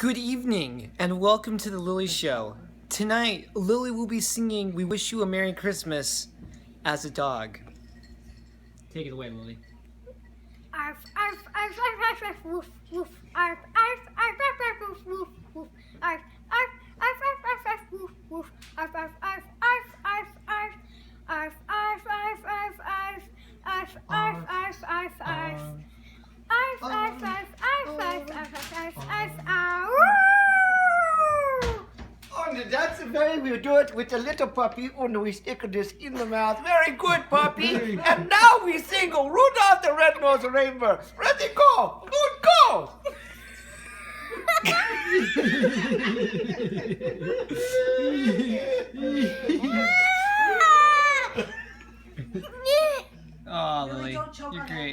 Good evening, and welcome to the Lily Show. Tonight, Lily will be singing We Wish You a Merry Christmas as a dog. Take it away, Lily. Arf, arf, arf, arf, arf, arf, woof, woof. Arf, arf, arf, arf, arf, woof, woof, woof. Arf, arf, arf, arf, arf, arf, woof, woof. Arf, arf, arf, arf, arf, arf. Arf, arf, arf, arf, arf. Arf, arf, arf, arf, arf. Arf, arf, arf, arf, arf, arf, arf, arf, arf. And that's the way we do it with the little puppy when we stick this in the mouth. Very good, puppy. And now we sing Rudolph the Red-Nosed Reindeer. Ready, go. Good, go. Oh, Lily, you're great.